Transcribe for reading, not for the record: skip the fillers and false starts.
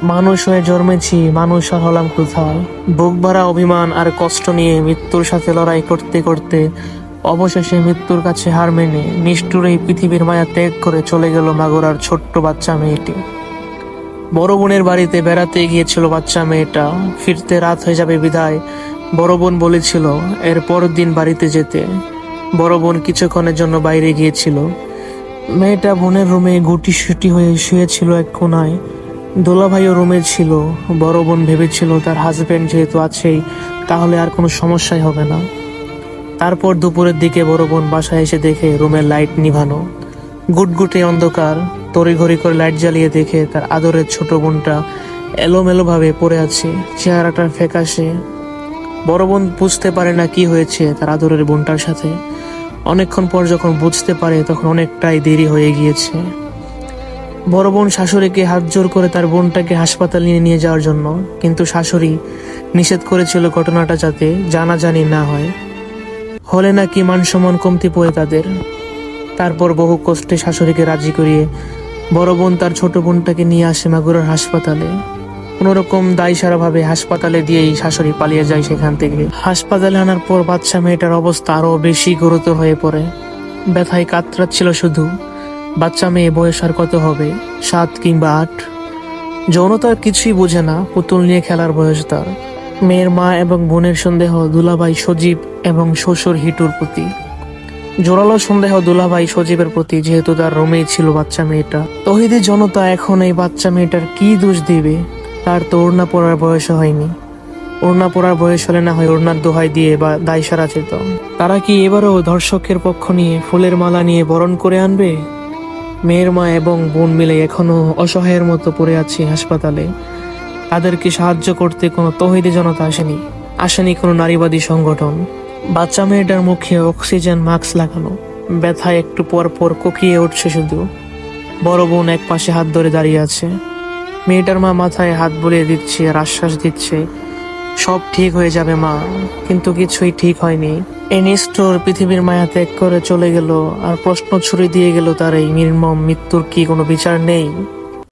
মানুষ হয়ে জন্মেছি, মানুষ আর হলাম কোথায়। বুক ভরা অভিমান আর কষ্ট নিয়ে মৃত্যুর সাথে লড়াই করতে করতে অবশেষে মৃত্যুর কাছে হার মেনে নিষ্ঠুর এই পৃথিবীর মায়া ত্যাগ করে চলে গেল মাগুরার ছোট্ট বাচ্চা মেয়েটি। বড় বোনের বাড়িতে বেড়াতে গিয়েছিল বাচ্চা মেয়েটা। ফিরতে রাত হয়ে যাবে বিধায় বড় বোন বলেছিল এর পরের দিন বাড়িতে যেতে। বড় বোন কিছুক্ষণের জন্য বাইরে গিয়েছিল। মেয়েটা বোনের রুমে গুটি সুটি হয়ে শুয়েছিল এক কোনায়। দোলাভাইও রুমে ছিল। বড় বোন ভেবেছিল তার হাজবেন্ড যেহেতু আছেই, তাহলে আর কোনো সমস্যাই হবে না। তারপর দুপুরের দিকে বড় বোন বাসায় এসে দেখে রুমের লাইট নিভানো, গুটগুটে অন্ধকার। তড়িঘড়ি করে লাইট জ্বালিয়ে দেখে তার আদরের ছোট বোনটা এলোমেলো ভাবে পড়ে আছে, চেহারাটা ফ্যাকাশে। বড় বোন বুঝতে পারে না কি হয়েছে তার আদরের বোনটার সাথে। অনেকক্ষণ পর যখন বুঝতে পারে তখন অনেকটাই দেরি হয়ে গিয়েছে। বড় বোন শাশুড়িকে হাত জোর করে তার বোনটাকে হাসপাতালে নিয়ে যাওয়ার জন্য, কিন্তু শাশুড়ি নিষেধ করেছিল ঘটনাটা যাতে জানাজানি না হয়, হলে নাকি মান সম্মান কমতি পড়ে তাদের। তারপর বহু কষ্টে শাশুড়িকে রাজি করিয়ে বড় বোন তার ছোট বোনটাকে নিয়ে আসে মাগুরার হাসপাতালে। কোনোরকম দায় সারা ভাবে হাসপাতালে দিয়েই শাশুড়ি পালিয়ে যায় সেখান থেকে। হাসপাতালে আনার পর বাচ্চা মেয়েটার অবস্থা আরো বেশি গুরুতর হয়ে পড়ে। ব্যথায় কাতরাচ্ছিল শুধু। বাচ্চা মেয়ে বয়স আর কত হবে, 7 কিংবা 8। যৌনতার কিছুই বোঝে না, পুতুল নিয়ে খেলার বয়স তার। মেয়ের মা এবং বোনের সন্দেহ দুলাভাই সজীব এবং শ্বশুর হিটুর প্রতি। জোরালো সন্দেহ দুলাভাই সজীবের প্রতি, যেহেতু তার রুমেই ছিল বাচ্চা মেয়েটা। তহিদি জনতা এখন এই বাচ্চা মেয়েটার কি দোষ দিবে? তার তো ওড়না পরার বয়স হয়নি। ওড়না পরার বয়স হলে না হয় ওড়নার দোহাই দিয়ে বা দায় সারা যেত। তারা কি এবারও ধর্ষকের পক্ষ নিয়ে ফুলের মালা নিয়ে বরণ করে আনবে? মেয়ের মা এবং বোন মিলে এখনো অসহায়ের মতো পড়ে আছে হাসপাতালে। তাদেরকে সাহায্য করতে কোনো তৌহিদি জনতা আসেনি কোনো নারীবাদী সংগঠন। বাচ্চা মেয়েটার মুখে অক্সিজেন মাস্ক লাগানো, ব্যথায় একটু পর পর কোকিয়ে উঠছে শুধু। বড় বোন এক পাশে হাত ধরে দাঁড়িয়ে আছে। মেয়েটার মা মাথায় হাত বুলিয়ে দিচ্ছে আর আশ্বাস দিচ্ছে সব ঠিক হয়ে যাবে মা, কিন্তু কিছুই ঠিক হয়নি। এই নিষ্ঠুর পৃথিবীর মায়া ত্যাগ করে চলে গেল আর প্রশ্ন ছুড়ে দিয়ে গেল তার এই নির্মম মৃত্যুর কি কোনো বিচার নেই?